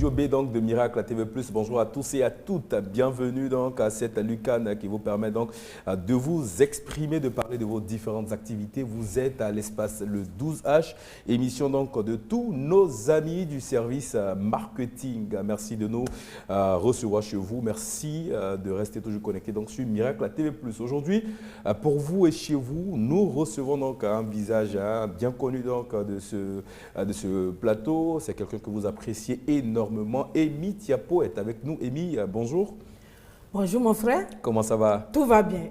studio B donc, de Miracle à TV+. Bonjour à tous et à toutes. Bienvenue donc, à cette Lucane qui vous permet donc, de vous exprimer, de parler de vos différentes activités. Vous êtes à l'espace le 12H, émission donc, de tous nos amis du service marketing. Merci de nous recevoir chez vous. Merci de rester toujours connectés donc, sur Miracle à TV+. Aujourd'hui, pour vous et chez vous, nous recevons donc un visage bien connu donc, de ce plateau. C'est quelqu'un que vous appréciez énormément. Amy Tiapo est avec nous. Amy, bonjour. Bonjour mon frère. Comment ça va? Tout va bien.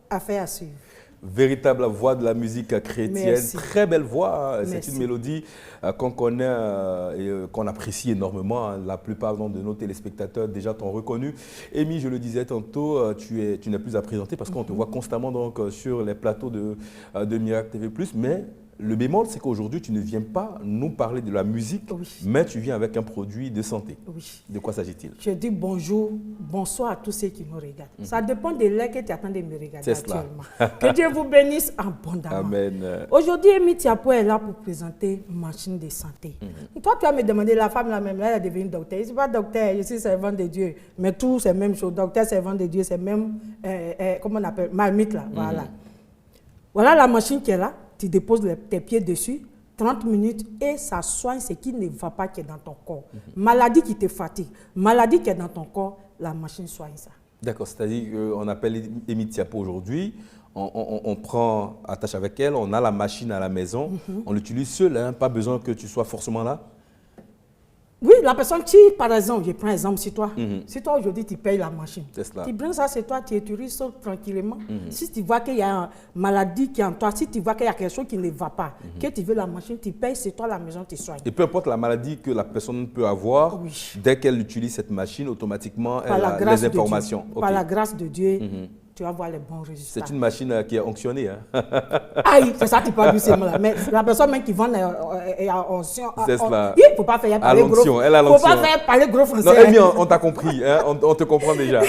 Affaire à suivre. Véritable voix de la musique chrétienne. Merci. Très belle voix. C'est Merci. une mélodie qu'on connaît et qu'on apprécie énormément. La plupart de nos téléspectateurs déjà t'ont reconnu. Amy, je le disais tantôt, tu n'es plus à présenter parce qu'on te voit constamment donc, sur les plateaux de Miracle TV+. Mais le bémol, c'est qu'aujourd'hui, tu ne viens pas nous parler de la musique, Oui. mais tu viens avec un produit de santé. Oui. De quoi s'agit-il? Je dis bonjour, bonsoir à tous ceux qui nous regardent. Ça dépend de l'heure que tu attends de me regarder C'est cela. actuellement. Que Dieu vous bénisse abondamment. Amen. Aujourd'hui, Amy Tiapo est là pour présenter machine de santé. Toi, tu vas me demander, la femme là même, là, elle est devenue docteur. Je ne suis pas docteur, je suis servant de Dieu. Mais tout, c'est la même chose. Docteur, servant de Dieu, c'est même, comment on appelle, marmite là. Voilà. Voilà la machine qui est là. Tu déposes tes pieds dessus, 30 minutes, et ça soigne ce qui ne va pas qui est dans ton corps. Maladie qui te fatigue, maladie qui est dans ton corps, la machine soigne ça. D'accord, c'est-à-dire qu'on appelle Amy Tiapo aujourd'hui, on prend attache avec elle, on a la machine à la maison, on l'utilise seul, hein, pas besoin que tu sois forcément là. Oui, la personne qui, par exemple, je prends exemple sur toi. Si toi aujourd'hui tu payes la machine, tu brings ça c'est toi, tu utilises ça tranquillement. Si tu vois qu'il y a une maladie qui est en toi, si tu vois qu'il y a quelque chose qui ne va pas, que tu veux la machine, tu payes, c'est toi la maison, tu soignes. Et peu importe la maladie que la personne peut avoir, Oui. dès qu'elle utilise cette machine, automatiquement, Par elle la a grâce les de Dieu. informations. Ok. Par la grâce de Dieu, tu vas voir les bons résultats. C'est une machine qui est onctionnée. Hein. Aïe, c'est ça, tu parles du là. Mais la personne même qui vend onction, C'est cela. il ne faut pas faire parler gros. l'onction, elle a Il ne faut pas l'onction. faire parler gros français. Non, Amy, on t'a compris, hein, on te comprend déjà.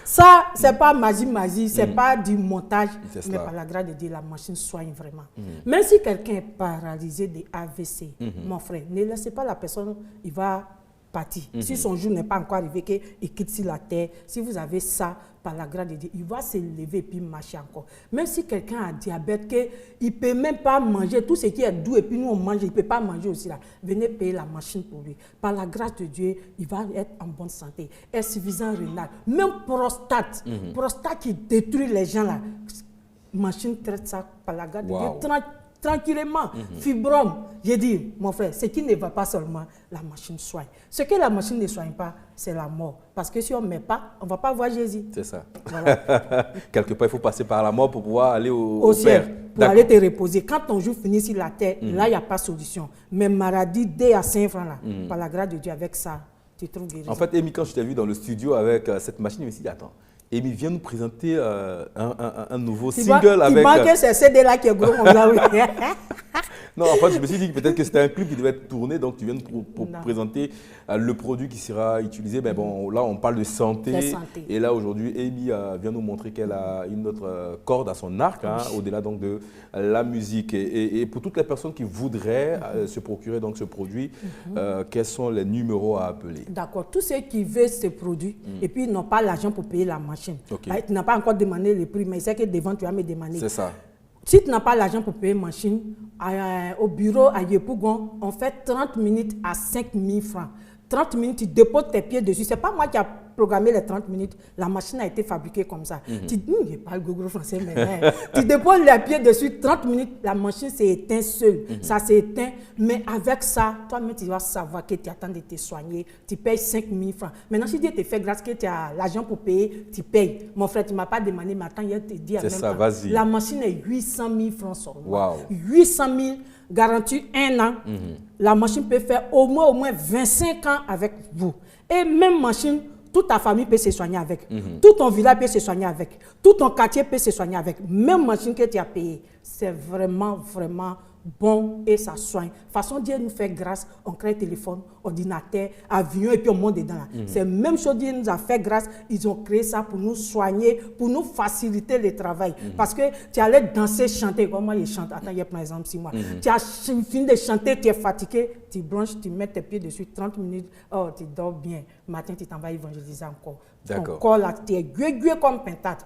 Ça, ce n'est pas magie, ce n'est pas du montage, C'est mais cela. par la grâce de Dieu, la machine soigne vraiment. Même si quelqu'un est paralysé de AVC, mon frère, ne laissez pas la personne, il va partir. Si son jour n'est pas encore arrivé, qu'il quitte sur la terre, si vous avez ça, par la grâce de Dieu, il va se lever et puis marcher encore. Même si quelqu'un a diabète, qu'il ne peut même pas manger, tout ce qui est doux et puis nous on mange, il ne peut pas manger aussi là. Venez payer la machine pour lui. Par la grâce de Dieu, il va être en bonne santé. Insuffisance rénale, même prostate, prostate qui détruit les gens là. Machine traite ça par la grâce de Dieu. Tranquillement, fibrome. J'ai dit, mon frère, ce qui ne va pas seulement, la machine soigne. Ce que la machine ne soigne pas, c'est la mort. Parce que si on ne met pas, on ne va pas voir Jésus. C'est ça. Voilà. Quelque part, il faut passer par la mort pour pouvoir aller au Père. Ciel, pour aller te reposer. Quand ton jour finit sur la terre, là, il n'y a pas de solution. Mais maladie, 2 à 5 francs, là, par la grâce de Dieu, avec ça, tu trouves guérison. En fait, Amy, quand je t'ai vu dans le studio avec cette machine, je me suis dit, attends, Amy, viens nous présenter un nouveau single avec... Tu manques ce CD-là qui est gros comme ça, oui. Non, en fait, je me suis dit que peut-être que c'était un clip qui devait être tourné, donc tu viens pour présenter le produit qui sera utilisé. Ben bon, là, on parle de santé. Et là, aujourd'hui, Amy vient nous montrer qu'elle a une autre corde à son arc, hein, au-delà donc de la musique. Et pour toutes les personnes qui voudraient se procurer donc ce produit, quels sont les numéros à appeler? D'accord. Tous ceux qui veulent ce produit et puis ils n'ont pas l'argent pour payer la machine. Tu n'as pas encore demandé le prix, mais c'est que devant, tu vas me demander. C'est ça. Si tu n'as pas l'argent pour payer une machine, au bureau à Yepougon, on fait 30 minutes à 5 000 francs. 30 minutes, tu déposes tes pieds dessus. Ce n'est pas moi qui ai programmé les 30 minutes. La machine a été fabriquée comme ça. Tu dis, je parle gros français, mais tu déposes les pieds dessus, 30 minutes, la machine s'est éteinte seule. Ça s'est éteint. Mais avec ça, toi-même, tu dois savoir que tu attends de te soigner. Tu payes 5 000 francs. Maintenant, si Dieu te fait grâce que tu as l'argent pour payer, tu payes. Mon frère, tu ne m'as pas demandé, mais attends, il te dit à même temps. Vas-y. La machine est 800 000 francs seulement. 800 000 garantie 1 an. La machine peut faire au moins 25 ans avec vous. Et même machine, toute ta famille peut se soigner avec. Tout ton village peut se soigner avec. Tout ton quartier peut se soigner avec. Même machine que tu as payée. C'est vraiment, vraiment bon et ça soigne. Façon Dieu nous fait grâce, on crée téléphone, ordinateur, avion et puis on monte dedans. C'est la même chose, Dieu nous a fait grâce, ils ont créé ça pour nous soigner, pour nous faciliter le travail. Parce que tu allais danser, chanter, comme moi je chante, attends, par exemple, si moi, tu as fini de chanter, tu es fatigué, tu branches, tu mets tes pieds dessus, 30 minutes, oh, tu dors bien, matin tu t'en vas évangéliser encore. Ton corps là, tu es gueux comme pentate.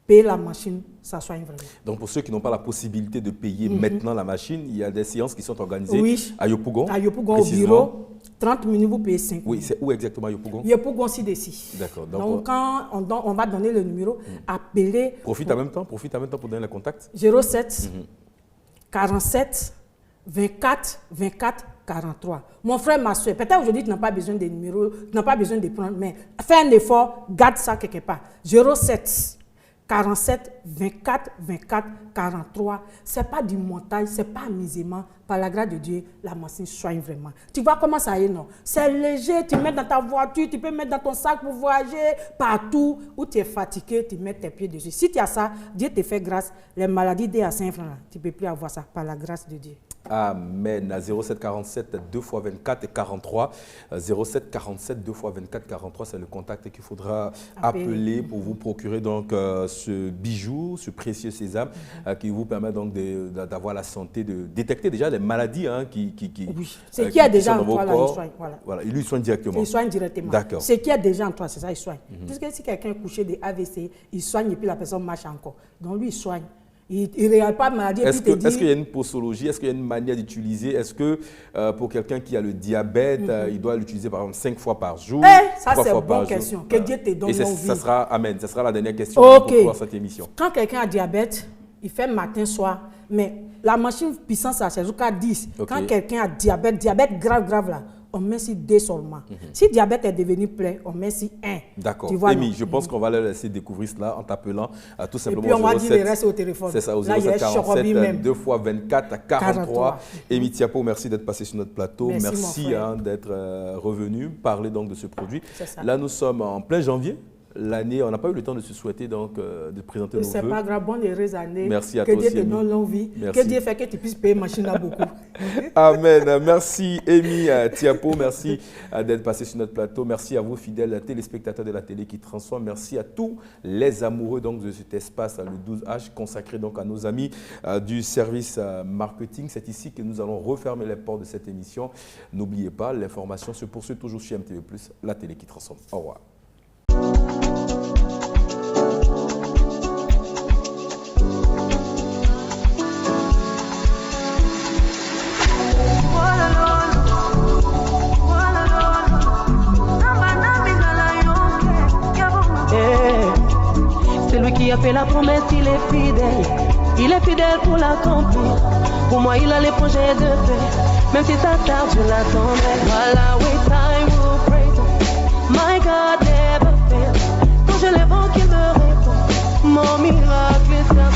Payer la machine, ça soigne vraiment. Donc, pour ceux qui n'ont pas la possibilité de payer maintenant la machine, il y a des séances qui sont organisées à Yopougon. À Yopougon, au bureau, 30 minutes, vous payez 5 Oui, c'est où exactement à Yopougon? Yopougon, ci-dessus. D'accord. Donc, quand on va donner le numéro, appelez. Profite en même temps pour donner le contact. 07 47 24 24 43. Mon frère, ma soeur, peut-être aujourd'hui tu n'as pas besoin de numéros, tu n'as pas besoin de prendre, mais fais un effort, garde ça quelque part. 07 47 24 24 43. Ce n'est pas du montage, ce n'est pas amusement. Par la grâce de Dieu, la machine soigne vraiment. Tu vois comment ça est, non? C'est léger, tu mets dans ta voiture, tu peux mettre dans ton sac pour voyager, partout où tu es fatigué, tu mets tes pieds dessus. Si tu as ça, Dieu te fait grâce. Les maladies dès à 5 francs, tu ne peux plus avoir ça par la grâce de Dieu. Amen. À 07 47 2 x 24 et 43. 07 47 2 x 24 43, c'est le contact qu'il faudra appeler pour vous procurer donc ce bijou, ce précieux sésame qui vous permet donc d'avoir la santé, de détecter déjà les maladies qui oui. Ce qui est déjà en toi, là, il soigne. Voilà, il lui soigne directement. Il soigne directement. D'accord. Ce qui est déjà en toi, c'est ça, il soigne. Puisque si quelqu'un est couché de AVC, il soigne et puis la personne marche encore. Donc lui, il soigne. Il ne réagit pas maladie. Est-ce qu'il y a une posologie? Est-ce qu'il y a une manière d'utiliser? Est-ce que pour quelqu'un qui a le diabète, il doit l'utiliser par exemple 5 fois par jour? Ça, c'est une bonne question. Que Dieu te donne l'envie. Ça sera, amen, ça sera la dernière question pour cette émission. Quand quelqu'un a diabète, il fait matin, soir. Mais la machine puissance, c'est jusqu'à 10. Quand quelqu'un a diabète grave là, on met si 2 seulement. Si le diabète est devenu plein, on met si 1. D'accord. Amy, je pense qu'on va leur laisser découvrir cela en t'appelant tout simplement. Et puis on va dire le reste au téléphone. C'est ça, au 07 47 2 x 24 43. Amy Thiapo, merci d'être passé sur notre plateau. Merci d'être revenu parler donc de ce produit. Là, nous sommes en plein janvier. L'année, on n'a pas eu le temps de se souhaiter, donc, de présenter nos vœux. C'est pas grave, bonne heureuse année. Merci à toi aussi. Que Dieu te donne longue vie. Que Dieu fait que tu puisses payer machine à beaucoup. Amen. Merci, Amy Thiapo. Merci d'être passé sur notre plateau. Merci à vous, fidèles téléspectateurs de la télé qui transforment. Merci à tous les amoureux donc, de cet espace, le 12H, consacré donc, à nos amis du service marketing. C'est ici que nous allons refermer les portes de cette émission. N'oubliez pas, l'information se poursuit toujours sur MTV+, la télé qui transforme. Au revoir. Celui qui a fait la promesse, il est fidèle. Il est fidèle pour l'accomplir. Pour moi, il a les projets de paix. Même si ça tarde, je l'attendrai. Voilà, with time will praise him. My God never fails. Quand je l'évoque, il me répond. Mon miracle est ça.